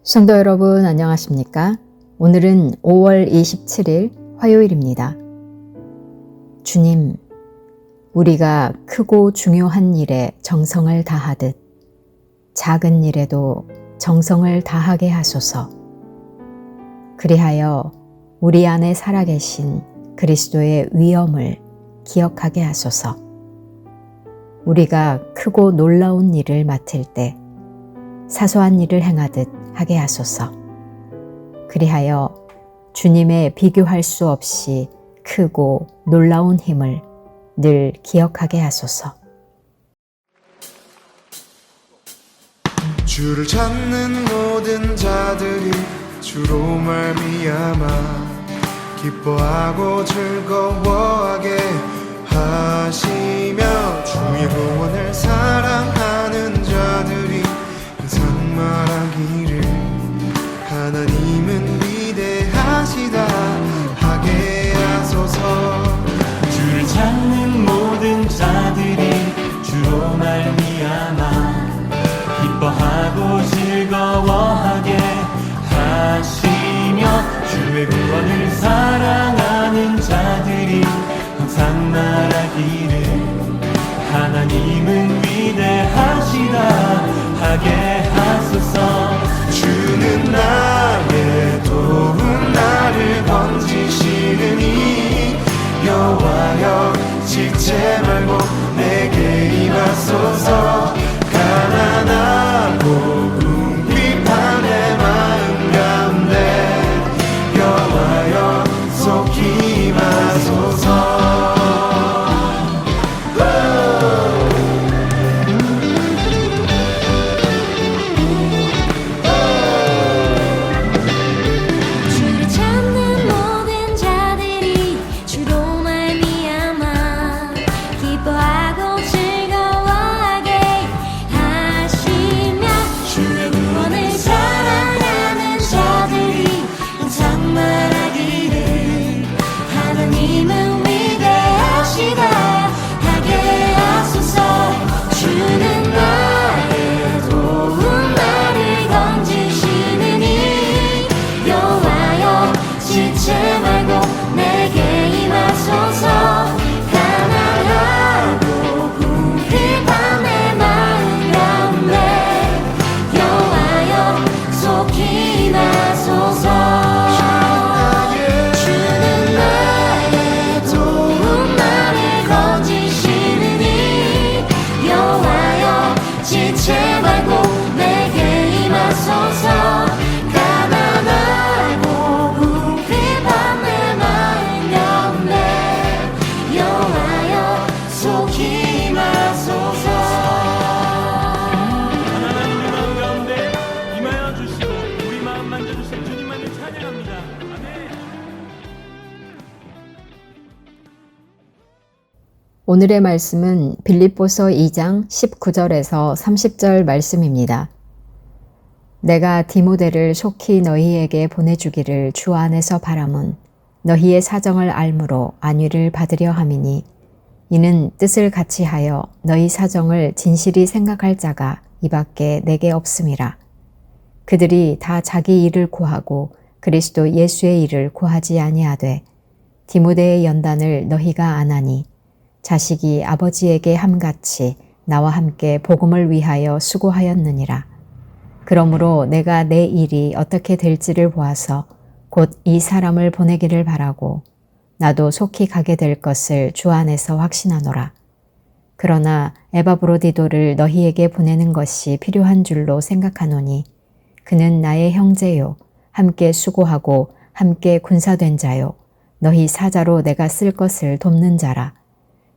성도 여러분 안녕하십니까? 오늘은 5월 27일 화요일입니다. 주님, 우리가 크고 중요한 일에 정성을 다하듯 작은 일에도 정성을 다하게 하소서. 그리하여 우리 안에 살아계신 그리스도의 위엄을 기억하게 하소서. 우리가 크고 놀라운 일을 맡을 때 사소한 일을 행하듯 하게 하소서. 그리하여 주님의 비교할 수 없이 크고 놀라운 힘을 늘 기억하게 하소서. 주를 찾는 모든 자들이 주로 말미암아 기뻐하고 즐거워하게 하시며 주의 구원을 사랑하는 자들이 항상 말하기를 하나님은 위대하시다 하게 하소서. 주를 찾는 모든 자들이 주로 말미암아 기뻐하고 즐거워하게 하시며 주의 구원을 사랑하는 자들이 항상 말하기를 하나님은 위대하시다 하게 하소서. 주는 나의 도움 나를 건지시느니 여호와여 지체 말고 내게 임하소서. 가난하고 궁핍한 내 마음 가운데 여호와여 속히 임하소서. 주를 찾는 모든 자들이 주로 말미암아 기뻐하고 즐거워하게 하시며 주의 구원을 사랑하는 자들이 항상 말하기를 하나님은 위대하시다 하게 하소서. 주는 나의 도움 나를 건지시느니 여호와여 지체 말고 내게 임하소서. 가난하고 궁핍한 내 마음 가운데 여호와여 속히 임하소서. 주는 나의 도움 나를 건지시느니 여호와여 지체 말고 내게 임하소서. 가난하고 궁핍한 내 마음 가운데 여호와여 속히 임하소서. 하나님 우리 마음 가운데 임하여 주시고 우리 마음 만져주신 주님만을 찬양합니다. 아멘. 오늘의 말씀은 빌립보서 2장 19절에서 30절 말씀입니다. 내가 디모데를 속히 너희에게 보내주기를 주 안에서 바람은 너희의 사정을 알므로 안위를 받으려 함이니 이는 뜻을 같이 하여 너희 사정을 진실이 생각할 자가 이밖에 내게 없음이라. 그들이 다 자기 일을 구하고 그리스도 예수의 일을 구하지 아니하되 디모데의 연단을 너희가 아나니 자식이 아버지에게 함같이 나와 함께 복음을 위하여 수고하였느니라. 그러므로 내가 내 일이 어떻게 될지를 보아서 곧 이 사람을 보내기를 바라고 나도 속히 가게 될 것을 주 안에서 확신하노라. 그러나 에바브로디도를 너희에게 보내는 것이 필요한 줄로 생각하노니 그는 나의 형제요 함께 수고하고 함께 군사된 자요 너희 사자로 내가 쓸 것을 돕는 자라.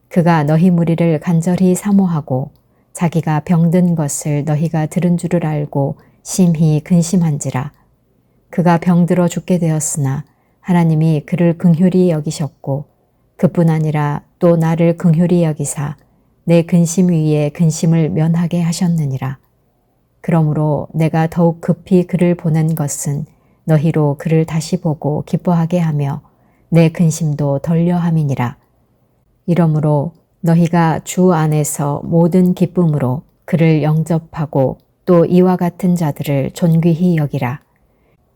그가 너희 무리를 간절히 사모하고 자기가 병든 것을 너희가 들은 줄을 알고 심히 근심한지라. 그가 병들어 죽게 되었으나 하나님이 그를 긍휼히 여기셨고 그뿐 아니라 또 나를 긍휼히 여기사 내 근심 위에 근심을 면하게 하셨느니라. 그러므로 내가 더욱 급히 그를 보낸 것은 너희로 그를 다시 보고 기뻐하게 하며 내 근심도 덜려 함이니라. 이러므로 너희가 주 안에서 모든 기쁨으로 그를 영접하고 또 이와 같은 자들을 존귀히 여기라.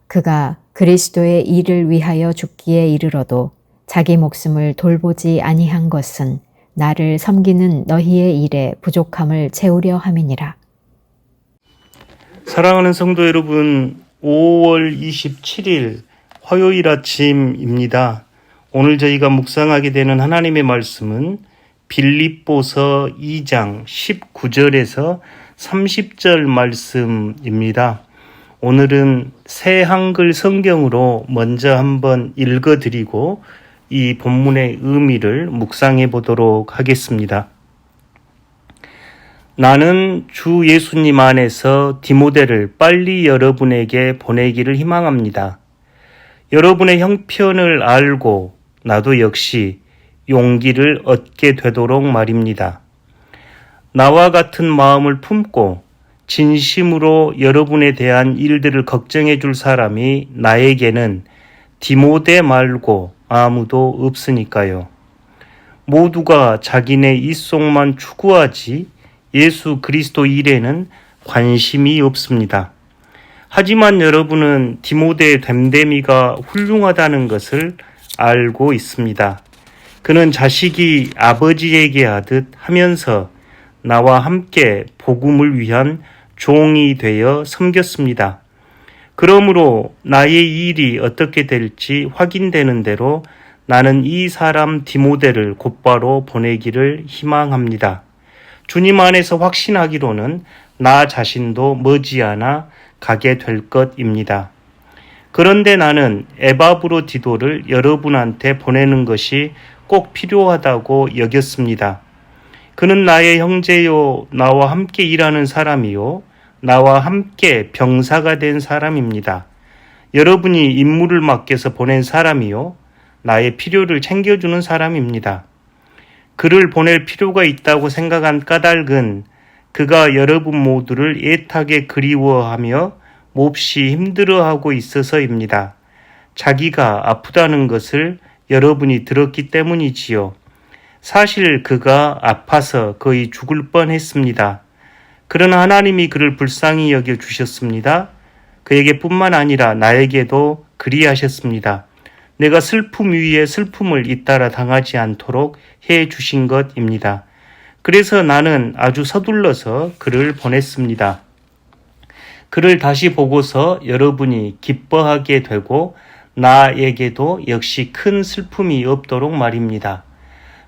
그가 그리스도의 일을 위하여 죽기에 이르러도 자기 목숨을 돌보지 아니한 것은 나를 섬기는 너희의 일에 부족함을 채우려 함이니라. 사랑하는 성도 여러분, 5월 27일 화요일 아침입니다. 오늘 저희가 묵상하게 되는 하나님의 말씀은 빌립보서 2장 19절에서 30절 말씀입니다. 오늘은 새 한글 성경으로 먼저 한번 읽어드리고 이 본문의 의미를 묵상해 보도록 하겠습니다. 나는 주 예수님 안에서 디모데를 빨리 여러분에게 보내기를 희망합니다. 여러분의 형편을 알고 나도 역시 용기를 얻게 되도록 말입니다. 나와 같은 마음을 품고 진심으로 여러분에 대한 일들을 걱정해 줄 사람이 나에게는 디모데 말고 아무도 없으니까요. 모두가 자기네 이속만 추구하지 예수 그리스도 일에는 관심이 없습니다. 하지만 여러분은 디모데의 됨됨이가 훌륭하다는 것을 알고 있습니다. 그는 자식이 아버지에게 하듯 하면서 나와 함께 복음을 위한 종이 되어 섬겼습니다. 그러므로 나의 일이 어떻게 될지 확인되는 대로 나는 이 사람 디모데를 곧바로 보내기를 희망합니다. 주님 안에서 확신하기로는 나 자신도 머지않아 가게 될 것입니다. 그런데 나는 에바브로디도를 여러분한테 보내는 것이 꼭 필요하다고 여겼습니다. 그는 나의 형제요, 나와 함께 일하는 사람이요, 나와 함께 병사가 된 사람입니다. 여러분이 임무를 맡겨서 보낸 사람이요, 나의 필요를 챙겨주는 사람입니다. 그를 보낼 필요가 있다고 생각한 까닭은 그가 여러분 모두를 애타게 그리워하며 몹시 힘들어하고 있어서입니다. 자기가 아프다는 것을 여러분이 들었기 때문이지요. 사실 그가 아파서 거의 죽을 뻔했습니다. 그러나 하나님이 그를 불쌍히 여겨 주셨습니다. 그에게 뿐만 아니라 나에게도 그리하셨습니다. 내가 슬픔 위에 슬픔을 잇따라 당하지 않도록 해 주신 것입니다. 그래서 나는 아주 서둘러서 그를 보냈습니다. 그를 다시 보고서 여러분이 기뻐하게 되고 나에게도 역시 큰 슬픔이 없도록 말입니다.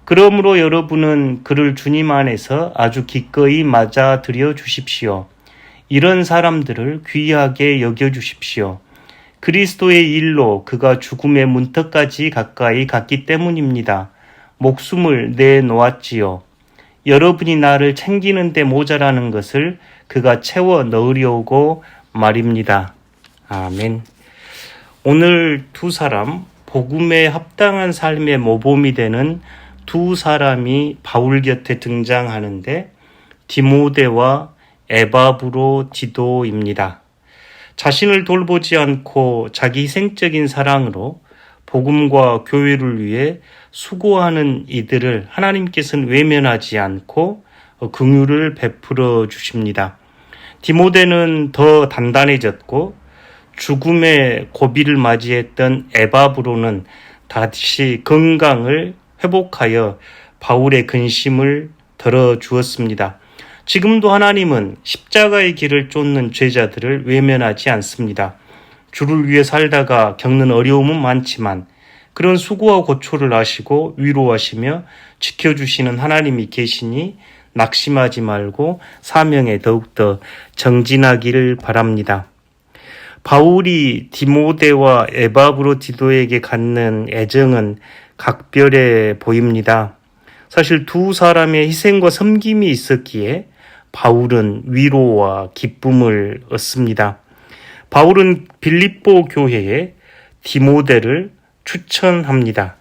그러므로 여러분은 그를 주님 안에서 아주 기꺼이 맞아들여 주십시오. 이런 사람들을 귀하게 여겨주십시오. 그리스도의 일로 그가 죽음의 문턱까지 가까이 갔기 때문입니다. 목숨을 내놓았지요. 여러분이 나를 챙기는 데 모자라는 것을 그가 채워 넣으려고 말입니다. 아멘. 오늘 두 사람, 복음에 합당한 삶의 모범이 되는 두 사람이 바울 곁에 등장하는데 디모데와 에바브로디도입니다. 자신을 돌보지 않고 자기 희생적인 사랑으로 복음과 교회를 위해 수고하는 이들을 하나님께서는 외면하지 않고 긍휼을 베풀어 주십니다. 디모데는 더 단단해졌고 죽음의 고비를 맞이했던 에바브로는 다시 건강을 회복하여 바울의 근심을 덜어주었습니다. 지금도 하나님은 십자가의 길을 쫓는 죄자들을 외면하지 않습니다. 주를 위해 살다가 겪는 어려움은 많지만 그런 수고와 고초를 아시고 위로하시며 지켜주시는 하나님이 계시니 낙심하지 말고 사명에 더욱더 정진하기를 바랍니다. 바울이 디모데와 에바브로디도에게 갖는 애정은 각별해 보입니다. 사실 두 사람의 희생과 섬김이 있었기에 바울은 위로와 기쁨을 얻습니다. 바울은 빌립보 교회에 디모데를 추천합니다.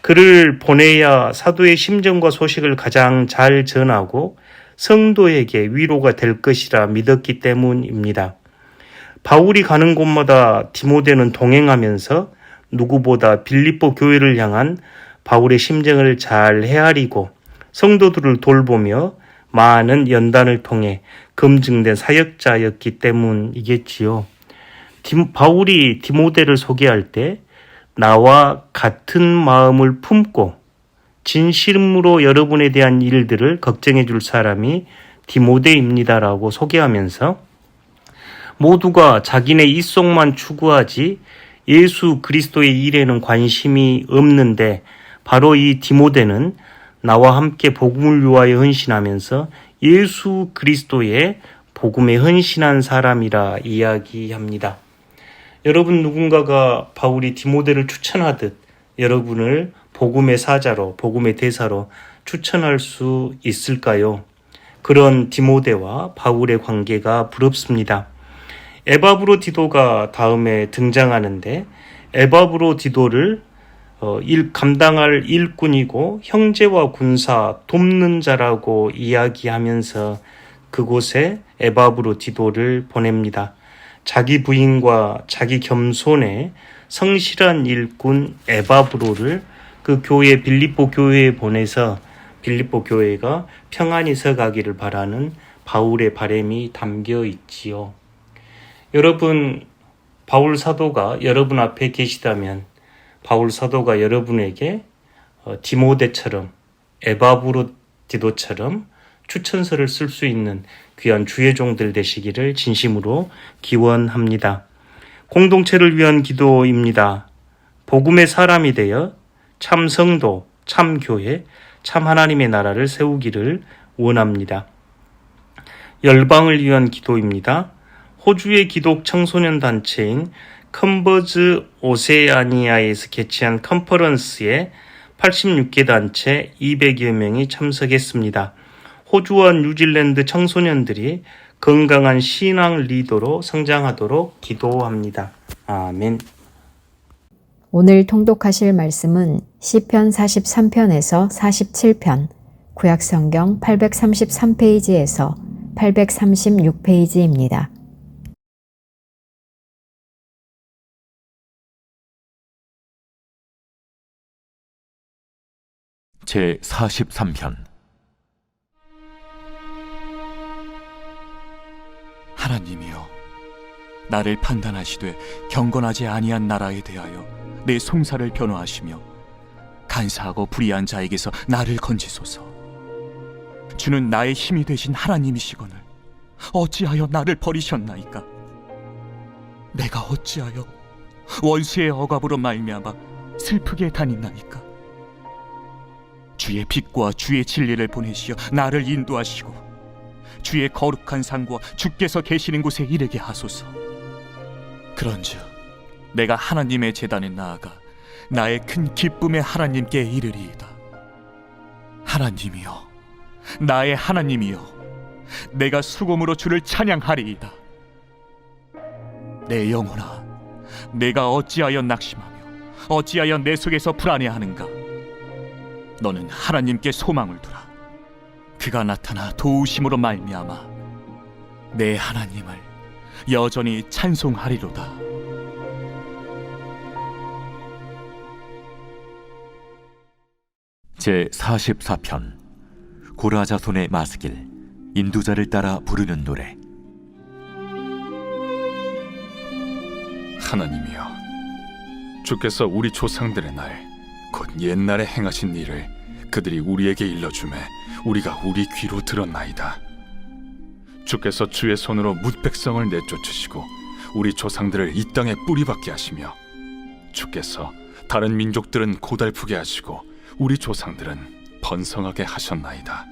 그를 보내야 사도의 심정과 소식을 가장 잘 전하고 성도에게 위로가 될 것이라 믿었기 때문입니다. 바울이 가는 곳마다 디모데는 동행하면서 누구보다 빌립보 교회를 향한 바울의 심정을 잘 헤아리고 성도들을 돌보며 많은 연단을 통해 검증된 사역자였기 때문이겠지요. 바울이 디모데를 소개할 때 나와 같은 마음을 품고 진심으로 여러분에 대한 일들을 걱정해 줄 사람이 디모데입니다라고 소개하면서 모두가 자기네 입속만 추구하지 예수 그리스도의 일에는 관심이 없는데 바로 이 디모데는 나와 함께 복음을 위하여 헌신하면서 예수 그리스도의 복음에 헌신한 사람이라 이야기합니다. 여러분 누군가가 바울이 디모데를 추천하듯 여러분을 복음의 사자로, 복음의 대사로 추천할 수 있을까요? 그런 디모데와 바울의 관계가 부럽습니다. 에바브로디도가 다음에 등장하는데 에바브로디도를 감당할 일꾼이고 형제와 군사 돕는 자라고 이야기하면서 그곳에 에바브로디도를 보냅니다. 자기 부인과 자기 겸손에 성실한 일꾼 에바브로를 그 교회 빌립보 교회에 보내서 빌립보 교회가 평안히 서가기를 바라는 바울의 바람이 담겨 있지요. 여러분, 바울 사도가 여러분 앞에 계시다면 바울 사도가 여러분에게 디모데처럼 에바브로디도처럼 추천서를 쓸 수 있는 귀한 주의 종들 되시기를 진심으로 기원합니다. 공동체를 위한 기도입니다. 복음의 사람이 되어 참 성도, 참 교회, 참 하나님의 나라를 세우기를 원합니다. 열방을 위한 기도입니다. 호주의 기독 청소년 단체인 컨버즈 오세아니아에서 개최한 컨퍼런스에 86개 단체 200여 명이 참석했습니다. 호주와 뉴질랜드 청소년들이 건강한 신앙 리더로 성장하도록 기도합니다. 아멘. 오늘 통독하실 말씀은 시편 43편에서 47편, 구약성경 833페이지에서 836페이지입니다. 제 43편. 하나님이여, 나를 판단하시되 경건하지 아니한 나라에 대하여 내 송사를 변호하시며 간사하고 불의한 자에게서 나를 건지소서. 주는 나의 힘이 되신 하나님이시거늘 어찌하여 나를 버리셨나이까? 내가 어찌하여 원수의 억압으로 말미암아 슬프게 다니나이까? 주의 빛과 주의 진리를 보내시어 나를 인도하시고 주의 거룩한 상과 주께서 계시는 곳에 이르게 하소서. 그런즉 내가 하나님의 제단에 나아가 나의 큰 기쁨의 하나님께 이르리이다. 하나님이여, 나의 하나님이여, 내가 수금으로 주를 찬양하리이다. 내 영혼아, 내가 어찌하여 낙심하며 어찌하여 내 속에서 불안해하는가? 너는 하나님께 소망을 두라. 그가 나타나 도우심으로 말미암아 내 하나님을 여전히 찬송하리로다. 제 44편. 고라자손의 마스길, 인도자를 따라 부르는 노래. 하나님이여, 주께서 우리 조상들의 날 곧 옛날에 행하신 일을 그들이 우리에게 일러주매 우리가 우리 귀로 들었나이다. 주께서 주의 손으로 뭇 백성을 내쫓으시고 우리 조상들을 이 땅에 뿌리박게 하시며 주께서 다른 민족들은 고달프게 하시고 우리 조상들은 번성하게 하셨나이다.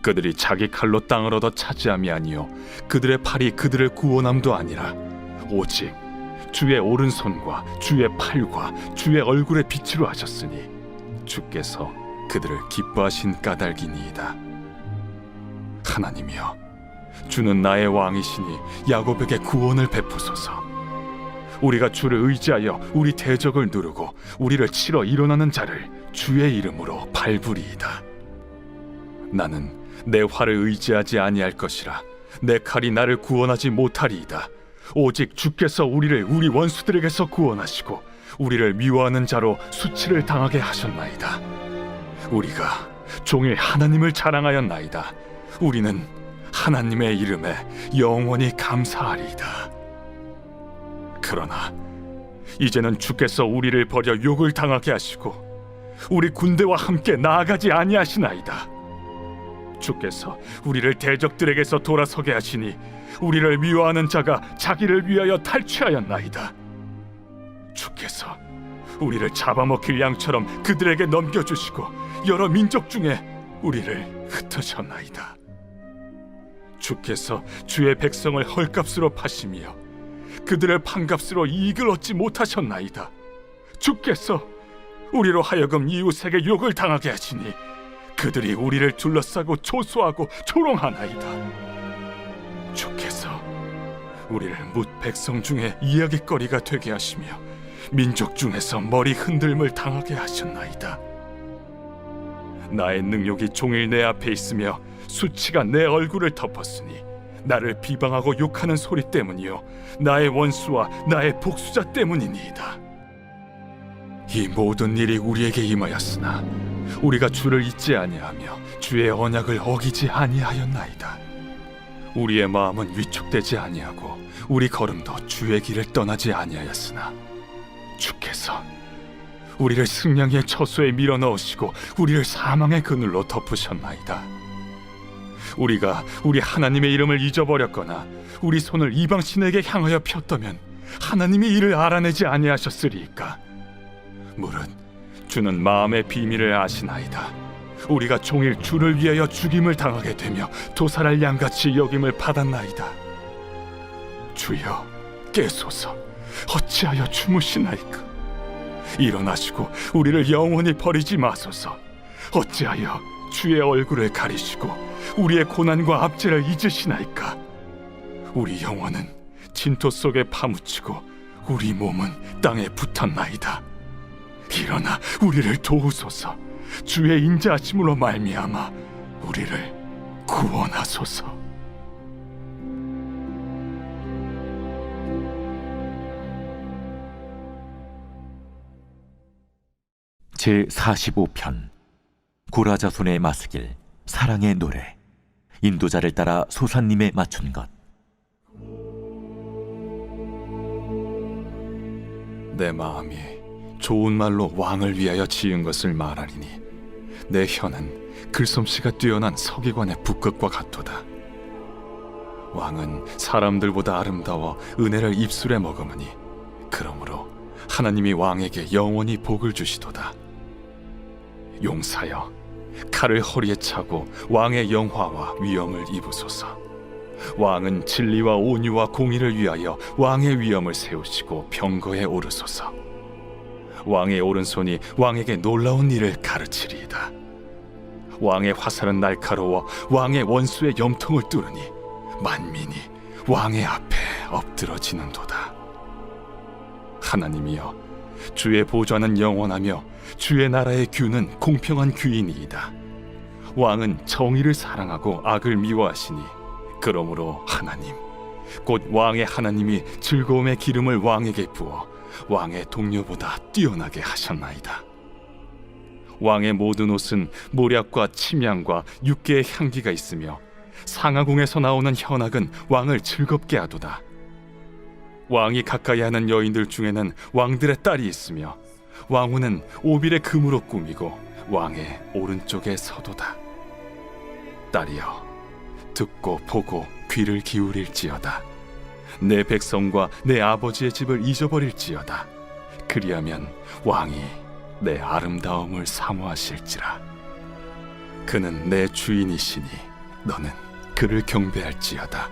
그들이 자기 칼로 땅을 얻어 차지함이 아니요 그들의 팔이 그들을 구원함도 아니라 오직 주의 오른손과 주의 팔과 주의 얼굴의 빛으로 하셨으니 주께서 그들을 기뻐하신 까닭이니이다. 하나님이여, 주는 나의 왕이시니 야곱에게 구원을 베푸소서. 우리가 주를 의지하여 우리 대적을 누르고 우리를 치러 일어나는 자를 주의 이름으로 밟으리이다. 나는 내 활을 의지하지 아니할 것이라. 내 칼이 나를 구원하지 못하리이다. 오직 주께서 우리를 우리 원수들에게서 구원하시고 우리를 미워하는 자로 수치를 당하게 하셨나이다. 우리가 종일 하나님을 자랑하였나이다. 우리는 하나님의 이름에 영원히 감사하리이다. 그러나 이제는 주께서 우리를 버려 욕을 당하게 하시고 우리 군대와 함께 나아가지 아니하시나이다. 주께서 우리를 대적들에게서 돌아서게 하시니 우리를 미워하는 자가 자기를 위하여 탈취하였나이다. 주께서 우리를 잡아먹힐 양처럼 그들에게 넘겨주시고 여러 민족 중에 우리를 흩으셨나이다. 주께서 주의 백성을 헐값으로 파시며 그들을 판값으로 이익을 얻지 못하셨나이다. 주께서 우리로 하여금 이웃에게 욕을 당하게 하시니 그들이 우리를 둘러싸고 조소하고 조롱하나이다. 주께서 우리를 뭇 백성 중에 이야깃거리가 되게 하시며 민족 중에서 머리 흔들림을 당하게 하셨나이다. 나의 능욕이 종일 내 앞에 있으며 수치가 내 얼굴을 덮었으니 나를 비방하고 욕하는 소리 때문이요 나의 원수와 나의 복수자 때문이니이다. 이 모든 일이 우리에게 임하였으나 우리가 주를 잊지 아니하며 주의 언약을 어기지 아니하였나이다. 우리의 마음은 위축되지 아니하고 우리 걸음도 주의 길을 떠나지 아니하였으나 주께서 우리를 승냥이의 처소에 밀어넣으시고 우리를 사망의 그늘로 덮으셨나이다. 우리가 우리 하나님의 이름을 잊어버렸거나 우리 손을 이방신에게 향하여 폈다면 하나님이 이를 알아내지 아니하셨으리이까. 무릇 주는 마음의 비밀을 아시나이다. 우리가 종일 주를 위하여 죽임을 당하게 되며 도살할 양같이 여김을 받았나이다. 주여 깨소서. 어찌하여 주무시나이까. 일어나시고 우리를 영원히 버리지 마소서. 어찌하여 주의 얼굴을 가리시고 우리의 고난과 압제를 잊으시나이까. 우리 영혼은 진토 속에 파묻히고 우리 몸은 땅에 붙었나이다. 일어나 우리를 도우소서. 주의 인자하심으로 말미암아 우리를 구원하소서. 제45편 고라자손의 마스길 사랑의 노래. 인도자를 따라 소산님에 맞춘 것. 내 마음이 좋은 말로 왕을 위하여 지은 것을 말하리니 내 혀는 글솜씨가 뛰어난 서기관의 북극과 같도다. 왕은 사람들보다 아름다워 은혜를 입술에 머금으니 그러므로 하나님이 왕에게 영원히 복을 주시도다. 용사여, 칼을 허리에 차고 왕의 영화와 위엄을 입으소서. 왕은 진리와 온유와 공의를 위하여 왕의 위엄을 세우시고 병거에 오르소서. 왕의 오른손이 왕에게 놀라운 일을 가르치리이다. 왕의 화살은 날카로워 왕의 원수의 염통을 뚫으니 만민이 왕의 앞에 엎드러지는도다. 하나님이여, 주의 보좌는 영원하며 주의 나라의 규는 공평한 규이니이다. 왕은 정의를 사랑하고 악을 미워하시니 그러므로 하나님, 곧 왕의 하나님이 즐거움의 기름을 왕에게 부어 왕의 동료보다 뛰어나게 하셨나이다. 왕의 모든 옷은 모략과 침향과 육개의 향기가 있으며 상하궁에서 나오는 현악은 왕을 즐겁게 하도다. 왕이 가까이 하는 여인들 중에는 왕들의 딸이 있으며 왕후는 오빌의 금으로 꾸미고 왕의 오른쪽에 서도다. 딸이여, 듣고 보고 귀를 기울일지어다. 내 백성과 내 아버지의 집을 잊어버릴지어다. 그리하면 왕이 내 아름다움을 사모하실지라. 그는 내 주인이시니 너는 그를 경배할지어다.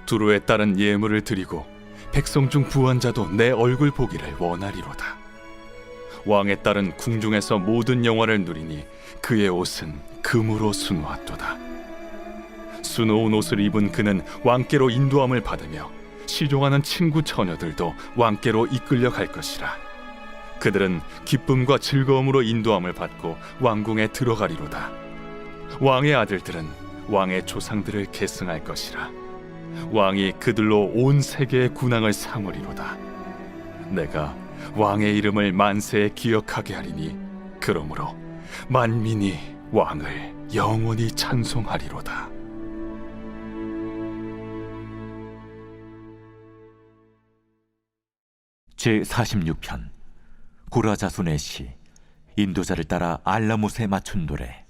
두로의 딸은 예물을 드리고 백성 중 부한 자도 내 얼굴 보기를 원하리로다. 왕의 딸은 궁중에서 모든 영화를 누리니 그의 옷은 금으로 수놓았도다. 수놓은 옷을 입은 그는 왕께로 인도함을 받으며 시종하는 친구 처녀들도 왕께로 이끌려 갈 것이라. 그들은 기쁨과 즐거움으로 인도함을 받고 왕궁에 들어가리로다. 왕의 아들들은 왕의 조상들을 계승할 것이라. 왕이 그들로 온 세계의 군왕을 삼으리로다. 내가 왕의 이름을 만세에 기억하게 하리니 그러므로 만민이 왕을 영원히 찬송하리로다. 제46편 고라 자손의 시 인도자를 따라 알라못에 맞춘 노래.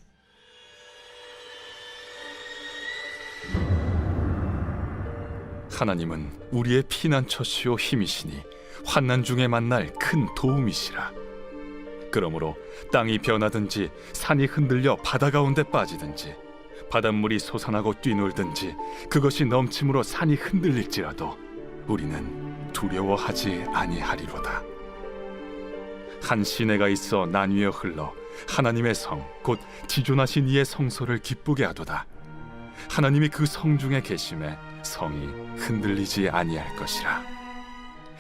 하나님은 우리의 피난처시요 힘이시니 환난 중에 만날 큰 도움이시라. 그러므로 땅이 변하든지 산이 흔들려 바다 가운데 빠지든지 바닷물이 솟아나고 뛰놀든지 그것이 넘침으로 산이 흔들릴지라도 우리는 두려워하지 아니하리로다. 한 시내가 있어 나뉘어 흘러 하나님의 성 곧 지존하신 이의 성소를 기쁘게 하도다. 하나님이 그 성 중에 계심에 성이 흔들리지 아니할 것이라.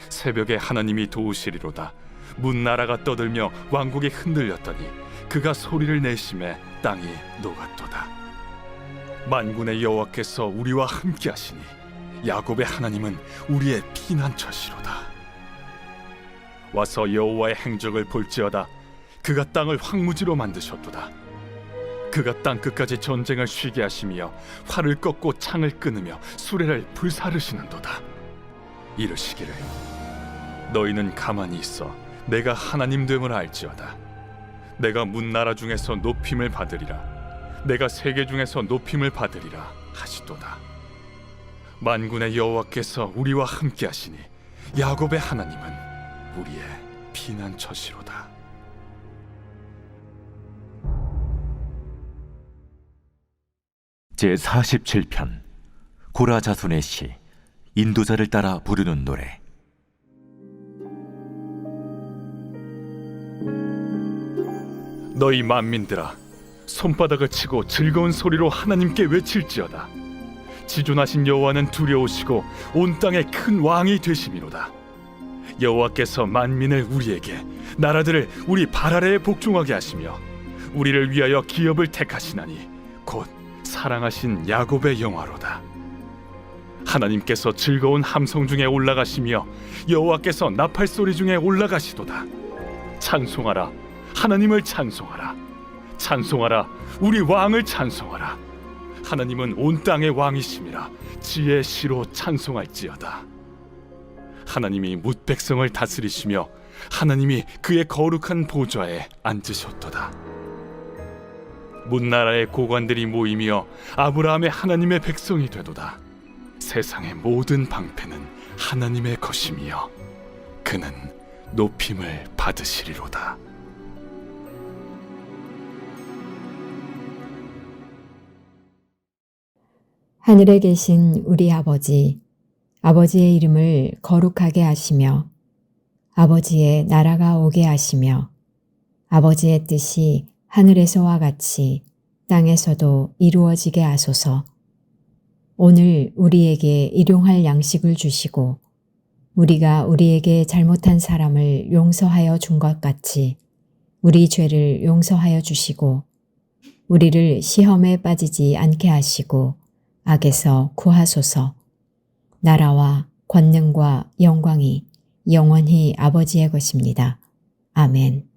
새벽에 하나님이 도우시리로다. 문나라가 떠들며 왕국이 흔들렸더니 그가 소리를 내심에 땅이 녹았도다. 만군의 여호와께서 우리와 함께 하시니 야곱의 하나님은 우리의 피난처시로다. 와서 여호와의 행적을 볼지어다. 그가 땅을 황무지로 만드셨도다. 그가 땅 끝까지 전쟁을 쉬게 하시며 활을 꺾고 창을 끊으며 수레를 불사르시는도다. 이르시기를 너희는 가만히 있어 내가 하나님 됨을 알지어다. 내가 문나라 중에서 높임을 받으리라. 내가 세계 중에서 높임을 받으리라 하시도다. 만군의 여호와께서 우리와 함께 하시니 야곱의 하나님은 우리의 피난처시로다. 제47편 고라 자손의 시 인도자를 따라 부르는 노래. 너희 만민들아 손바닥을 치고 즐거운 소리로 하나님께 외칠지어다. 지존하신 여호와는 두려우시고 온 땅의 큰 왕이 되심이로다. 여호와께서 만민을 우리에게 나라들을 우리 발 아래에 복종하게 하시며 우리를 위하여 기업을 택하시나니 곧 사랑하신 야곱의 영화로다. 하나님께서 즐거운 함성 중에 올라가시며 여호와께서 나팔 소리 중에 올라가시도다. 찬송하라, 하나님을 찬송하라. 찬송하라, 우리 왕을 찬송하라. 하나님은 온 땅의 왕이심이라 지혜의 시로 찬송할지어다. 하나님이 뭇 백성을 다스리시며 하나님이 그의 거룩한 보좌에 앉으셨도다. 문나라의 고관들이 모이며 아브라함의 하나님의 백성이 되도다. 세상의 모든 방패는 하나님의 것이며 그는 높임을 받으시리로다. 하늘에 계신 우리 아버지, 아버지의 이름을 거룩하게 하시며 아버지의 나라가 오게 하시며 아버지의 뜻이 하늘에서와 같이 땅에서도 이루어지게 하소서. 오늘 우리에게 일용할 양식을 주시고 우리가 우리에게 잘못한 사람을 용서하여 준 것 같이 우리 죄를 용서하여 주시고 우리를 시험에 빠지지 않게 하시고 악에서 구하소서. 나라와 권능과 영광이 영원히 아버지의 것입니다. 아멘.